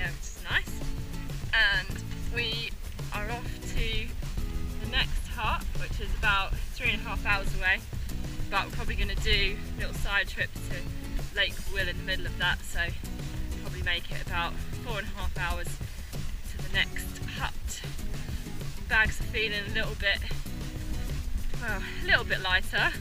Tasmania, which is nice. And we are off to the next hut, which is about 3.5 hours away. But we're probably going to do a little side trip to Lake Will in the middle of that, so probably make it about 4.5 hours to the next hut. Bags are feeling a little bit, well, a little bit lighter,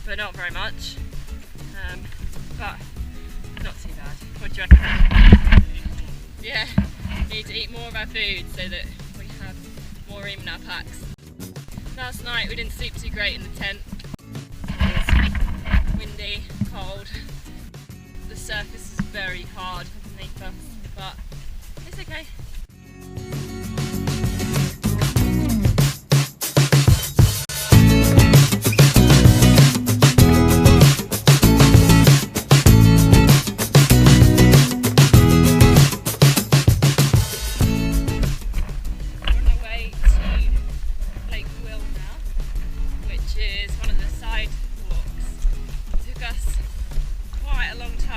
but not very much. But not too bad. What do you reckon? Yeah, need to eat more of our food so that we have more room in our packs. Last night we didn't sleep too great in the tent. It was windy, cold. The surface is very hard underneath us, but it's okay.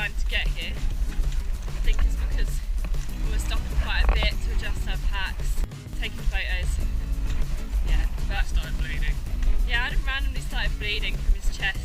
To get here. I think it's because we were stopping quite a bit to adjust our packs, taking photos. Yeah, but started bleeding. Yeah, Adam randomly started bleeding from his chest.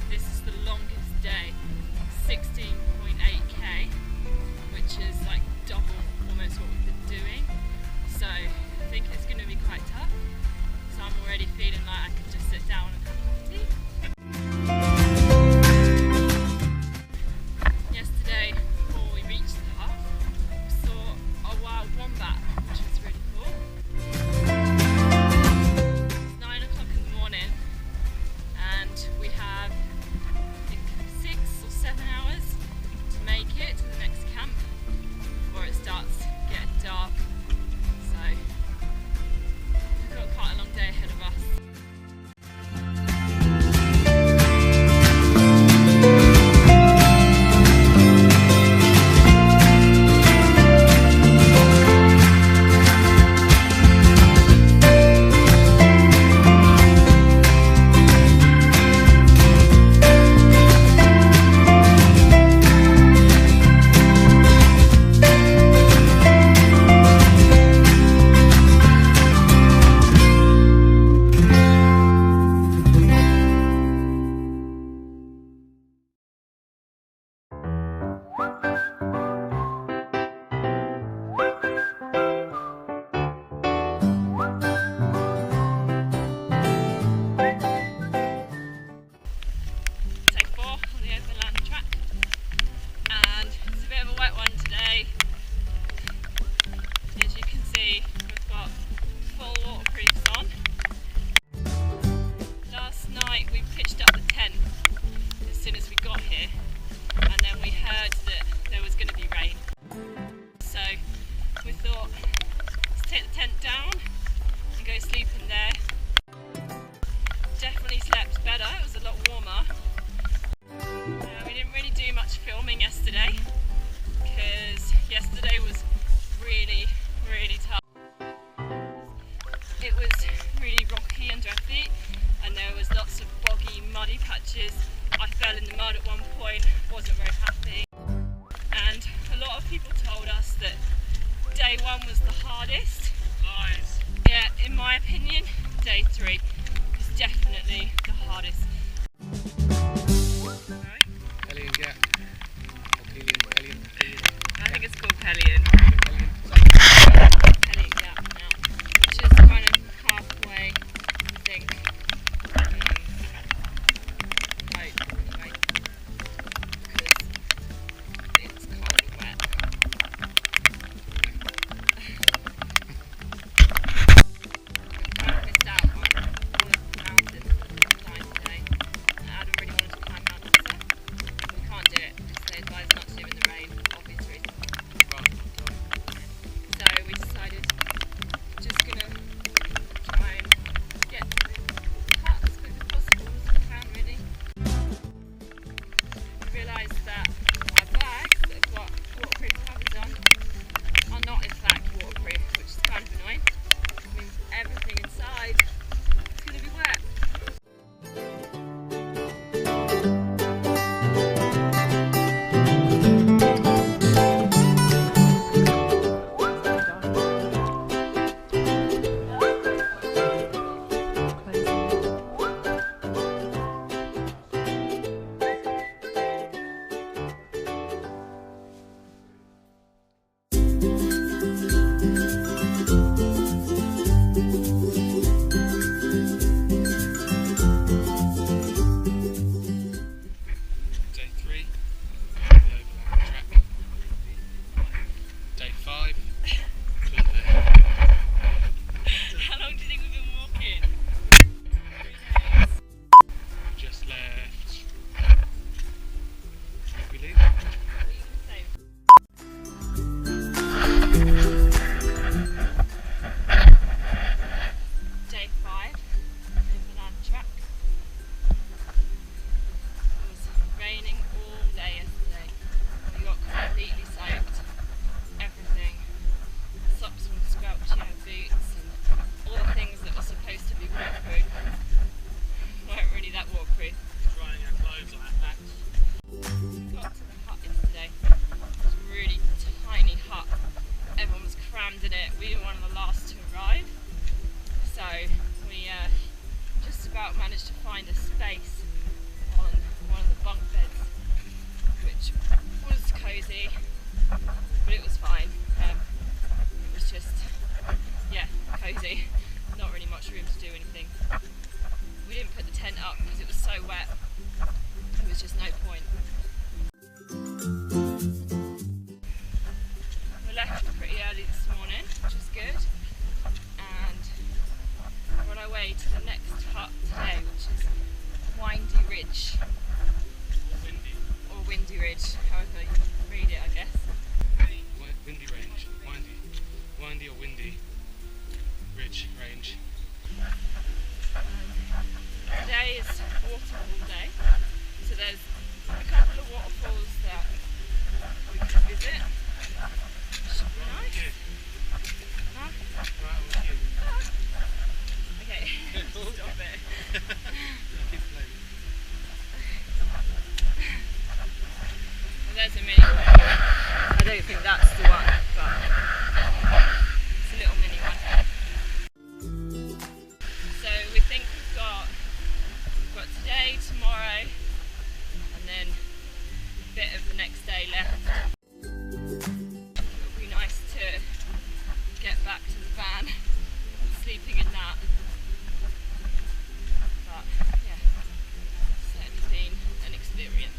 This is the longest day, 16.8k, which is like double almost what we've been doing. So I think it's going to be quite tough. So I'm already feeling like I could just sit down and have a cup of tea. Yesterday, before we reached the hut, we saw a wild wombat, which was really cool. It's 9 o'clock in the morning, and we have, I think, 6 or 7 hours to make it to the next camp before it starts getting dark. So we've got quite a long day ahead of us. day 1 was the hardest. Lies. Yeah, in my opinion, day 3 is definitely the hardest. Right. Hellion Gap. Or Hellion. I think it's called Hellion. Hellion Gap now, which is kind of halfway, I think. Right, because it's cold and wet. We've kind of missed out on one of the mountains that we can climb today. Adam really wanted to climb Mount Lisa. We can't do it because they advised not to do it in the rain, for obvious reasons. So we decided just gonna try and get cut as quick as possible as we can, really. We realised that our bags that have got waterproof covers on are not in fact waterproof, which is kind of annoying. It means everything inside is gonna be wet. Day 3, the Overland Track. Day 5, How long do you think we've been walking? 3 days. just left. Did we leave? Day 5, Overland Track. It was raining all day yesterday. We got completely soaked. Everything. Socks from squelchy, our boots, and all the things that were supposed to be waterproof weren't really that waterproof. Drying our clothes on our backs. We got to the hut yesterday. It was a really tiny hut. Everyone was crammed in it. We were one of the last to arrive. So we just about managed to find a space on one of the bunk beds, which was cosy, but it was fine. It was just, yeah, cosy. Not really much room to do anything. We didn't put the tent up because it was so wet. There was just no point. We left pretty early this morning, which is good. And we're on our way to the next hut today, which is Windy Ridge, or Windy Ridge, however you read it, I guess. Windy range. Windy or windy ridge range. Today is waterfall day, so there's a couple of waterfalls that we can visit. Should be nice. Huh? Right with you. Okay, stop it. Keep playing. Well, there's a mini one. I don't think that's the one, but it's a little mini one. So we think we've got today, tomorrow, and then a bit of the next day left. It'll be nice to get back to the van, sleeping in that. But yeah, it's certainly been an experience.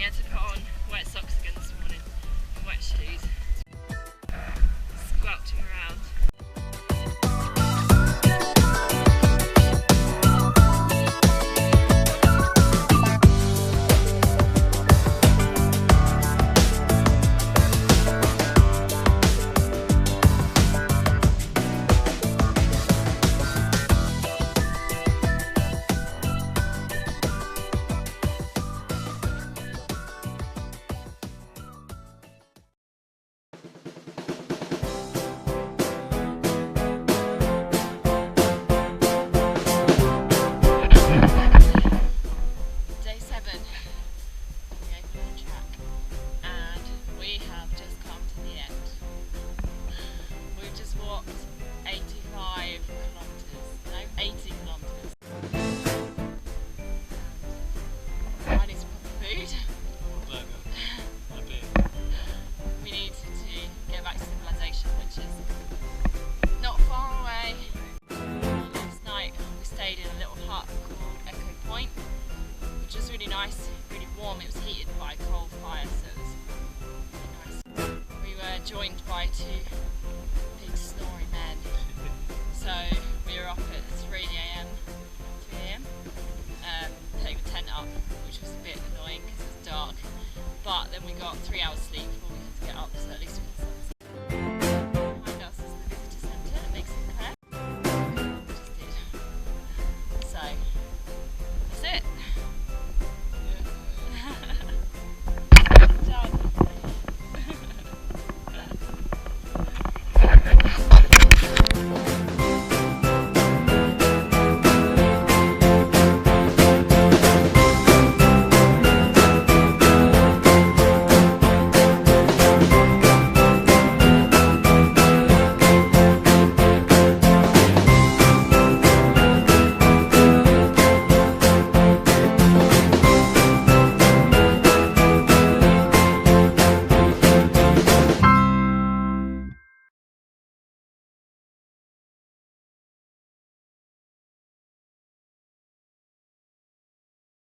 we had to put on wet socks again this morning and wet shoes. Squelching around. Day 7 on the Overland Track, and we have just come to the end. We've just walked 85 kilometres, no, 80 kilometres. I need some proper food. Burger. A beer. We need to get back to civilization, which is not far away. Last night we stayed in a little hut called Echo Point, which was really nice, really warm. It was heated by a coal fire, so it was really nice. We were joined by 2 big snoring men, so we were up at 3 a.m, putting the tent up, which was a bit annoying because it was dark, but then we got 3 hours sleep before we had to get up, so at least we had some